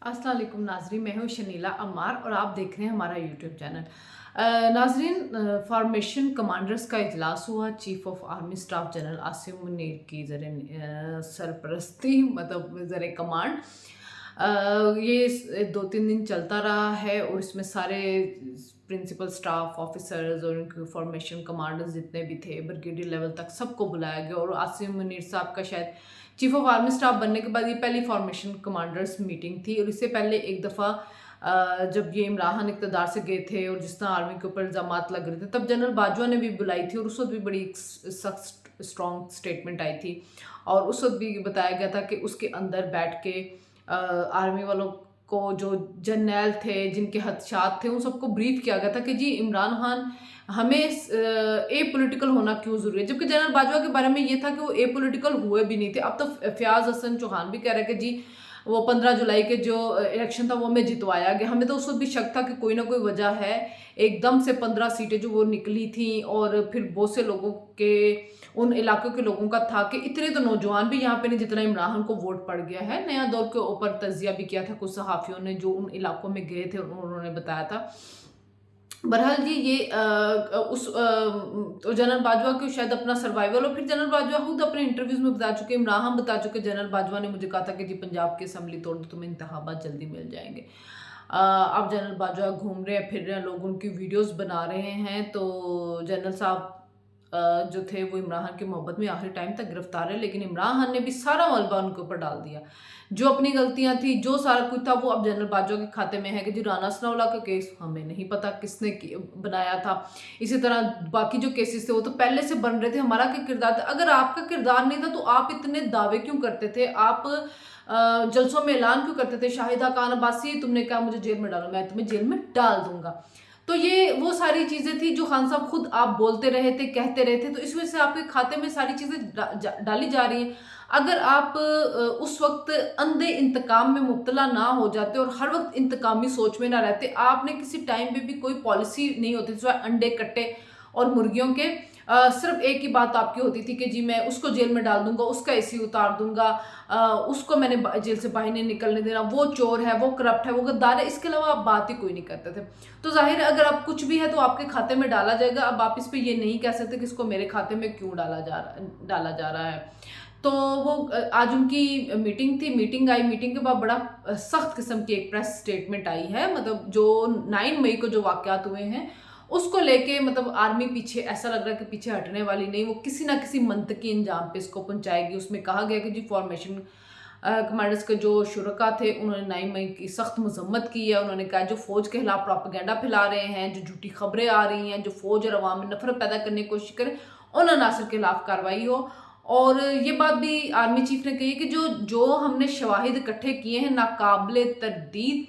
अस्सलाम वालेकुम नाजरीन, मैं हूँ शनीला अम्मार और आप देख रहे हैं हमारा यूट्यूब चैनल। नाजरीन, फॉर्मेशन कमांडर्स का इजलास हुआ। Chief of army staff general Asim Munir की सरपरस्ती मतलब ज़र कमांड ये 2-3 दिन चलता रहा है और इसमें सारे प्रिंसिपल स्टाफ ऑफिसर्स और उनके फॉर्मेशन कमांडर्स जितने भी थे ब्रिगेडियर लेवल तक सबको बुलाया गया। और आसिम मुनीर साहब का शायद चीफ ऑफ आर्मी स्टाफ बनने के बाद ये पहली फॉर्मेशन कमांडर्स मीटिंग थी। और इससे पहले एक दफ़ा जब ये इमरान खान इक़्तिदार से गए थे और जिस तरह आर्मी के ऊपर इल्ज़ामात लग रहे थे तब जनरल बाजवा ने भी बुलाई थी और उस वक्त भी बड़ी सख्त स्ट्रॉन्ग स्टेटमेंट आई थी। और उस वक्त भी बताया गया था कि उसके अंदर बैठ के आर्मी वालों को जो जर्नैल थे जिनके हदशात थे उन सबको ब्रीफ किया गया था कि जी इमरान खान हमें ए पॉलिटिकल होना क्यों ज़रूरी है। जबकि जनरल बाजवा के बारे में ये था कि वो ए पॉलिटिकल हुए भी नहीं थे। अब तो फयाज हसन चौहान भी कह रहे हैं कि जी वो 15 जुलाई के जो इलेक्शन था वो हमें जितवाया गया। हमें तो उस वक्त भी शक था कि कोई ना कोई वजह है, एकदम से 15 सीटें जो वो निकली थी और फिर बहुत से लोगों के उन इलाकों के लोगों का था कि इतने तो नौजवान भी यहाँ पे नहीं जितना इमरान खान को वोट पड़ गया है। नया दौर के ऊपर तजिया भी किया था कुछ सहाफ़ियों ने जो उन इलाकों में गए थे, उन्होंने बताया था। बहरहाल जी ये तो जनरल बाजवा को शायद अपना सर्वाइवल, और फिर जनरल बाजवा खुद अपने इंटरव्यूज में बता चुके, इमरान खान बता चुके, जनरल बाजवा ने मुझे कहा था कि जी पंजाब की असम्बली तोड़ दो तुम्हें इंतखाबात जल्दी मिल जाएंगे। अब जनरल बाजवा घूम रहे हैं फिर रहे हैं, लोग उनकी वीडियोस बना रहे हैं। तो जनरल साहब जो थे वो इमरान खान की मोहब्बत में आखिरी टाइम तक गिरफ्तार है, लेकिन इमरान खान ने भी सारा मलबा उनके ऊपर डाल दिया। जो अपनी गलतियां थी, जो सारा कुछ था वो अब जनरल बाजवा के खाते में है कि जी राना सनाउल्लाह का केस हमें नहीं पता किसने बनाया था। इसी तरह बाकी जो केसेस थे वो तो पहले से बन रहे थे, हमारा क्या किरदार था। अगर आपका किरदार नहीं था तो आप इतने दावे क्यों करते थे, आप जलसों में ऐलान क्यों करते थे शाहिदा खान अब्बासी तुमने कहा मुझे जेल में डालो, मैं तुम्हें जेल में डाल दूंगा। तो ये वो सारी चीज़ें थी जो खान साहब खुद आप बोलते रहे थे, कहते रहे थे, तो इस वजह से आपके खाते में सारी चीज़ें डाली जा रही हैं। अगर आप उस वक्त अंधे इंतकाम में मुब्तला ना हो जाते और हर वक्त इंतकामी सोच में ना रहते, आपने किसी टाइम पे भी कोई पॉलिसी नहीं होती सिवाय अंडे कट्टे और मुर्गियों के। सिर्फ एक ही बात आपकी होती थी कि जी मैं उसको जेल में डाल दूंगा, उसका एसी उतार दूंगा, उसको मैंने जेल से बाहर नहीं निकलने देना, वो चोर है, वो करप्ट है, वो गद्दार है। इसके अलावा आप बात ही कोई नहीं करते थे। तो जाहिर है अगर आप कुछ भी है तो आपके खाते में डाला जाएगा। अब आप इस पे ये नहीं कह सकते कि इसको मेरे खाते में क्यों डाला जा रहा है। तो वो आज उनकी मीटिंग थी, मीटिंग आई, मीटिंग के बाद बड़ा सख्त किस्म की एक प्रेस स्टेटमेंट आई है। मतलब जो 9 मई को जो वाक़यात हुए हैं उसको लेके मतलब आर्मी पीछे, ऐसा लग रहा है कि पीछे हटने वाली नहीं, वो किसी ना किसी मंतकी अंजाम पे इसको पहुंचाएगी। उसमें कहा गया कि जी फॉर्मेशन कमांडर्स के जो शुरका थे उन्होंने 9 मई की सख्त मजम्मत की है। उन्होंने कहा जो फौज के खिलाफ प्रोपेगेंडा फैला रहे हैं, जो झूठी खबरें आ रही हैं, जो फौज और अवाम में नफरत पैदा करने की कोशिश करें, उन अनासर के खिलाफ कार्रवाई हो। और ये बात भी आर्मी चीफ ने कही है कि जो जो हमने शवाहिद इकट्ठे किए हैं नाकाबिले तरदीद,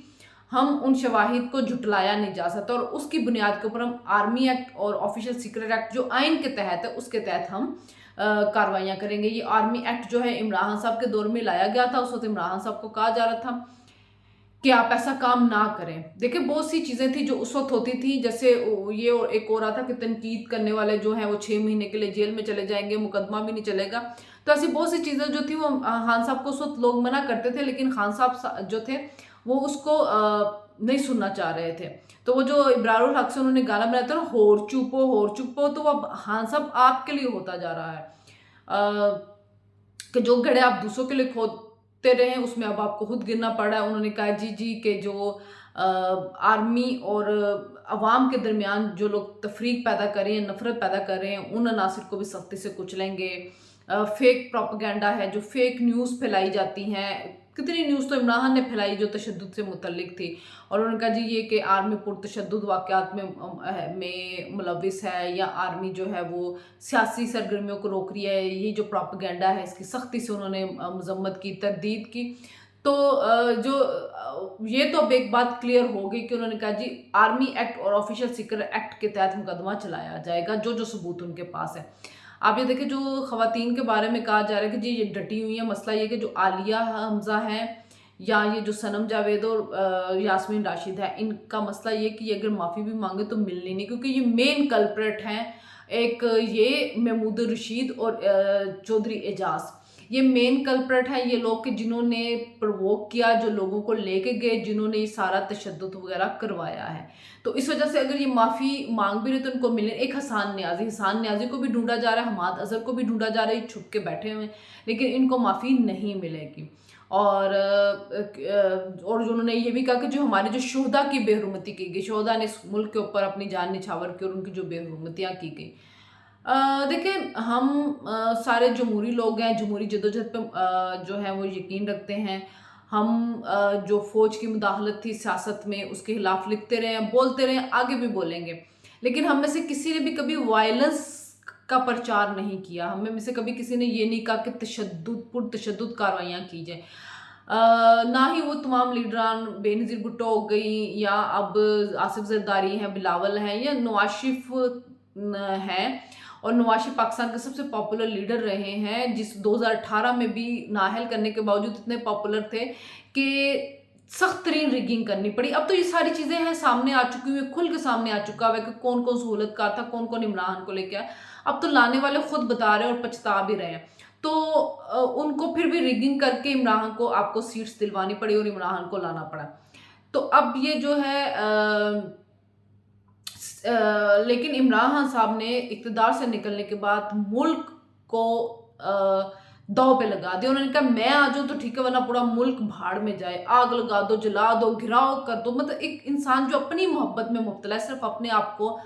हम उन शवाहिद को झुटलाया नहीं जा सकता और उसकी बुनियाद के ऊपर हम आर्मी एक्ट और ऑफिशियल सीक्रेट एक्ट जो आइन के तहत है उसके तहत हम कार्रवाइयाँ करेंगे। ये आर्मी एक्ट जो है इमरान खान साहब के दौर में लाया गया था। उस वक्त इमरान खान साहब को कहा जा रहा था कि आप ऐसा काम ना करें। देखिए बहुत सी चीज़ें थी जो उस वक्त होती थी, जैसे ये और एक हो रहा था कि तनकीद करने वाले जो हैं वो 6 महीने के लिए जेल में चले जाएंगे, मुकदमा भी नहीं चलेगा। तो ऐसी बहुत सी चीज़ें जो थी वो खान साहब को उस वक्त लोग मना करते थे, लेकिन खान साहब जो थे वो उसको नहीं सुनना चाह रहे थे। तो वो जो इब्रारुल हक से उन्होंने गाना बनाया था ना, होर चुपो, तो अब खान साहब आपके लिए होता जा रहा है कि जो गड्ढे आप दूसरों के लिए खोदते रहे उसमें अब आपको खुद गिरना पड़ रहा है। उन्होंने कहा जी के जो आर्मी और अवाम के दरमियान जो लोग तफरीक पैदा कर रहे हैं, नफरत पैदा कर रहे हैं, उन अनासर को भी सख्ती से कुचलेंगे। फेक प्रोपेगेंडा है, जो फेक न्यूज़ फैलाई जाती हैं, कितनी न्यूज़ तो इमरान खान ने फैलाई जो तशद्दुद से मुतल्लिक थी। और उन्होंने कहा जी ये कि आर्मी पुरतशद्दुद वाक़यात में मुलविस है, या आर्मी जो है वो सियासी सरगर्मियों को रोक रही है। ये जो प्रोपेगेंडा है इसकी सख्ती से उन्होंने मजम्मत की, तरदीद की। तो ये तो अब एक बात क्लियर हो गई कि उन्होंने कहा जी आर्मी एक्ट और ऑफिशियल सीक्रेट एक्ट के तहत मुकदमा चलाया जाएगा जो सबूत उनके पास है। आप ये देखें जो ख़वातीन के बारे में कहा जा रहा है कि जी ये डटी हुई है, मसला ये कि जो आलिया हमज़ा है या ये जो सनम जावेद और यास्मीन राशिद है, इनका मसला ये कि ये अगर माफ़ी भी मांगे तो मिलनी नहीं, क्योंकि ये मेन कल्प्रेट हैं। एक ये महमूद रशीद और चौधरी एजाज, ये मेन कल्प्रेट है ये लोग कि जिन्होंने प्रोवोक किया, जो लोगों को लेके गए, जिन्होंने ये सारा तशद्दुद वगैरह करवाया है। तो इस वजह से अगर ये माफ़ी मांग भी रहे तो उनको मिले। एक हसान न्याजी को भी ढूंढा जा रहा है, हमाद अजहर को भी ढूंढा जा रहा है, छुप के बैठे हुए हैं, लेकिन इनको माफ़ी नहीं मिलेगी। और जो उन्होंने ये भी कहा कि जो हमारे जो शोहदा की बेहरुमती की गई, शोहदा ने इस मुल्क के ऊपर अपनी जान निछावर की और उनकी जो बेहरुमतियाँ की गई। देखिए हम सारे जमहूरी लोग हैं, जमहूरी जदोजहद पे जो है वो यकीन रखते हैं। हम जो फ़ौज की मुदाखलत थी सियासत में उसके खिलाफ लिखते रहे हैं, बोलते रहे हैं, आगे भी बोलेंगे। लेकिन हम में से किसी ने भी कभी वायलेंस का प्रचार नहीं किया। हम में से कभी किसी ने ये नहीं कहा कि पुरतशद्दुद कार्रवाइयाँ की जाएँ। ना ही वो तमाम लीडरान बेनज़ीर भुट्टो हो गई या अब आसिफ ज़रदारी हैं, बिलावल हैं या नवाज़ शरीफ हैं। और नवाज़ शरीफ पाकिस्तान के सबसे पॉपुलर लीडर रहे हैं, जिस 2018 में भी नाअहल करने के बावजूद इतने पॉपुलर थे कि सख्त तरीन रिगिंग करनी पड़ी। अब तो ये सारी चीज़ें हैं, सामने आ चुकी हुई, खुल के सामने आ चुका है कि कौन कौन सहूलत का था, कौन कौन इमरान को लेके आया। अब तो लाने वाले खुद बता रहे हैं और पछता भी रहे हैं। तो उनको फिर भी रिगिंग करके इमरान को आपको सीट्स दिलवानी पड़ी और इमरान को लाना पड़ा। तो अब ये जो है लेकिन इमरान खान साहब ने इक़्तिदार से निकलने के बाद मुल्क को दांव पे लगा दिया। उन्होंने कहा मैं आ जाऊँ तो ठीक है, वरना पूरा मुल्क भाड़ में जाए, आग लगा दो, जला दो, घिराव कर दो। मतलब एक इंसान जो अपनी मोहब्बत में मुब्तला है, सिर्फ अपने आप को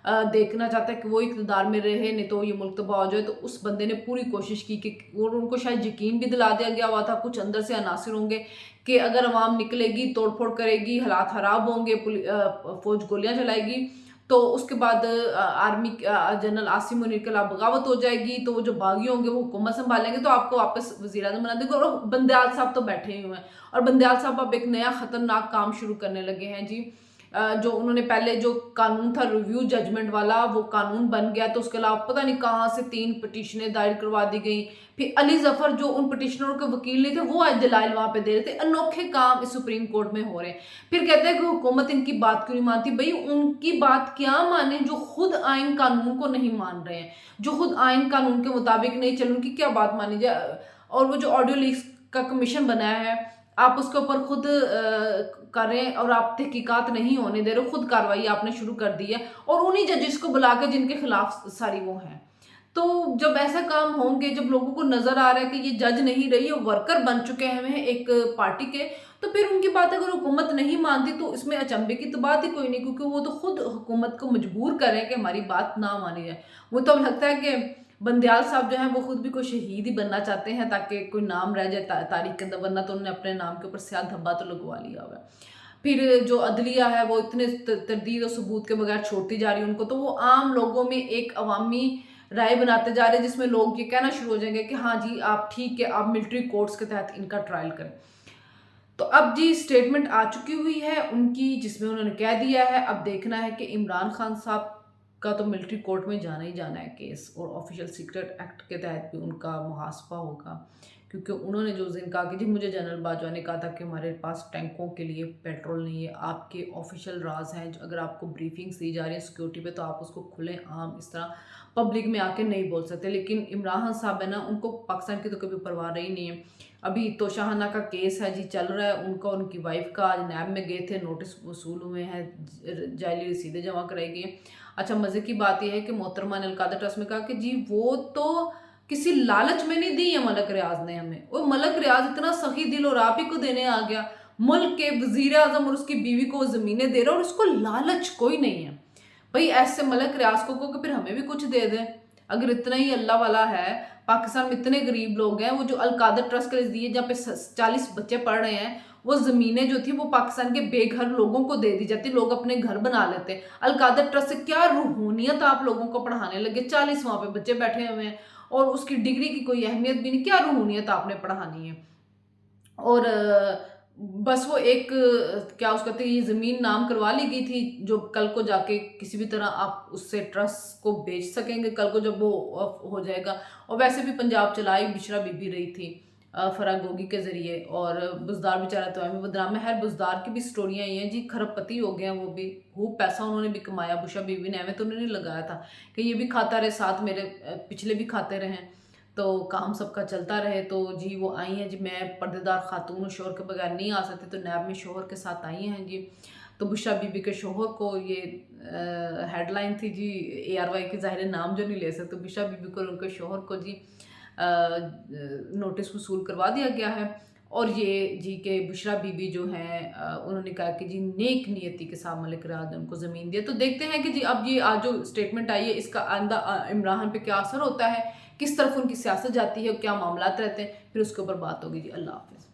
देखना चाहता है कि वो इक़्तिदार में रहे, नहीं तो ये मुल्क तबाह हो जाए। तो उस बंदे ने पूरी कोशिश की कि और उनको शायद यकीन भी दिला दिया गया हुआ था, कुछ अंदर से अनासिर होंगे कि अगर अवाम निकलेगी, तोड़ फोड़ करेगी, हालात ख़राब होंगे, फ़ौज गोलियाँ चलाएगी, तो उसके बाद आर्मी जनरल आसिम मुनीर के खिलाफ बगावत हो जाएगी, तो वो जो बागी होंगे वो हुकूमत संभालेंगे, तो आपको वापस वज़ीर-ए-आज़म बना देंगे। और बंदयाल साहब तो बैठे ही हुए हैं, और बंदयाल साहब अब एक नया ख़तरनाक काम शुरू करने लगे हैं जी। जो उन्होंने पहले जो कानून था रिव्यू जजमेंट वाला, वो कानून बन गया, तो उसके अलावा पता नहीं कहाँ से 3 पिटीशनें दायर करवा दी गई। फिर अली ज़फ़र जो उन पिटीशनरों के वकील नहीं थे, वो आज दलाइल वहाँ पे दे रहे थे। अनोखे काम इस सुप्रीम कोर्ट में हो रहे हैं। फिर कहते हैं कि हुकूमत इनकी बात क्यों नहीं मानती। भाई उनकी बात क्या माने जो खुद आइन कानून को नहीं मान रहे हैं, जो खुद आइन कानून के मुताबिक नहीं चल, उनकी क्या बात मानी जाए। और वो जो ऑडियो लीक्स का कमीशन बनाया है, आप उसके ऊपर खुद करें और आप तहकीकात नहीं होने दे रहे, खुद कार्रवाई आपने शुरू कर दी है, और उन्हीं जजेस को बुला के जिनके खिलाफ सारी वो हैं। तो जब ऐसा काम होंगे, जब लोगों को नजर आ रहा है कि ये जज नहीं रही, ये वर्कर बन चुके हैं एक पार्टी के, तो फिर उनकी बात अगर हुकूमत नहीं मानती तो इसमें अचंभे की तो बात ही कोई नहीं, क्योंकि वो तो खुद हुकूमत को मजबूर करें कि हमारी बात ना मानी जाए। वो तो अब लगता है कि बंदयाल साहब जो हैं वो खुद भी कोई शहीद ही बनना चाहते हैं ताकि कोई नाम रह जाए तारीख के अंदर, वरना तो उन्होंने अपने नाम के ऊपर स्याह धब्बा तो लगवा लिया हुआ है। फिर जो अदलिया है वो इतने तरदीद और सबूत के बगैर छोड़ती जा रही है उनको, तो वो आम लोगों में एक अवामी राय बनाते जा रहे हैं, जिसमें लोग ये कहना शुरू हो जाएंगे कि हाँ जी आप ठीक है, आप मिलिट्री कोर्ट्स के तहत इनका ट्रायल करें। तो अब जी स्टेटमेंट आ चुकी हुई है उनकी, जिसमें उन्होंने कह दिया है अब देखना है कि इमरान खान साहब का तो मिलिट्री कोर्ट में जाना ही जाना है केस, और ऑफिशियल सीक्रेट एक्ट के तहत भी उनका मुहासबा होगा, क्योंकि उन्होंने जो दिन कहा कि जी मुझे जनरल बाजवा ने कहा था कि हमारे पास टैंकों के लिए पेट्रोल नहीं है, आपके ऑफिशियल राज हैं, अगर आपको ब्रीफिंग्स दी जा रही है सिक्योरिटी पे तो आप उसको खुले आम इस तरह पब्लिक में आके नहीं बोल सकते। लेकिन इमरान खान साहब है ना, उनको पाकिस्तान की तो कभी परवाह रही नहीं है। अभी तो शाहाना का केस है जी चल रहा है, उनका उनकी वाइफ का आज नैब में गए थे, नोटिस वसूल हुए हैं, जाली रसीदें जमा कराई गई। अच्छा मज़े की बात यह है कि मोहतरमा ने अलकादा ट्रस्ट में कहा कि जी वो तो किसी लालच में नहीं दी है मलक रियाज ने हमें, और मलक रियाज इतना सखी दिल और आप ही को देने आ गया, मुल्क के वजीर आजम और उसकी बीवी को ज़मीनें दे रहा और उसको लालच कोई नहीं है। भाई ऐसे मलक रियाज को कि फिर हमें भी कुछ दे दें, अगर इतना ही अल्लाह वाला है। पाकिस्तान में इतने गरीब लोग हैं, वो जो अलकादा ट्रस्ट के दिए जहाँ पे 40 बच्चे पढ़ रहे हैं, वो ज़मीनें जो थी वो पाकिस्तान के बेघर लोगों को दे दी जाती, लोग अपने घर बना लेते। अलकादा ट्रस्ट से क्या रूहानियत आप लोगों को पढ़ाने लगे, 40 वहाँ पे बच्चे बैठे हुए हैं और उसकी डिग्री की कोई अहमियत भी नहीं, क्या रूहानियत आपने पढ़ानी है। और बस वो एक क्या उसका कहते ये ज़मीन नाम करवा ली गई थी, जो कल को जाके किसी भी तरह आप उससे ट्रस्ट को बेच सकेंगे कल को जब वो हो जाएगा। और वैसे भी पंजाब चलाई बिशरा बीबी रही थी फरागोगी के ज़रिए, और बुजदार बेचारा तो है बदनाम है। बुजदार की भी स्टोरियाँ ये हैं जी, खरबपति हो गए हैं वो भी, खूब पैसा उन्होंने भी कमाया, बुशरा बीबी ने, हमें तो उन्होंने लगाया था कि ये भी खाता रहे साथ मेरे, पिछले भी खाते रहे। تو کام سب کا چلتا رہے۔ تو جی وہ آئی ہیں جی، میں پردےدار خاتون شوہر کے بغیر نہیں آ سکتی، تو نیب میں شوہر کے ساتھ آئی ہیں جی۔ تو بشریٰ بی بی کے شوہر کو، یہ ہیڈ لائن تھی جی، ARY کے ظاہر نام جو نہیں لے سکتے، بشریٰ بی بی کو ان کے شوہر کو جی نوٹس وصول کروا دیا گیا ہے۔ اور یہ جی کہ بشریٰ بی بی جو ہیں انہوں نے کہا کہ جی نیک نیتی کے ساتھ ملک ریاض نے ان کو زمین دیا۔ تو دیکھتے ہیں کہ جی اب یہ آج جو اسٹیٹمنٹ آئی ہے اس کا آئندہ عمران پہ کیا اثر ہوتا ہے، کس طرف ان کی سیاست جاتی ہے، کیا معاملات رہتے ہیں، پھر اس کے اوپر بات ہوگی جی۔ اللہ حافظ۔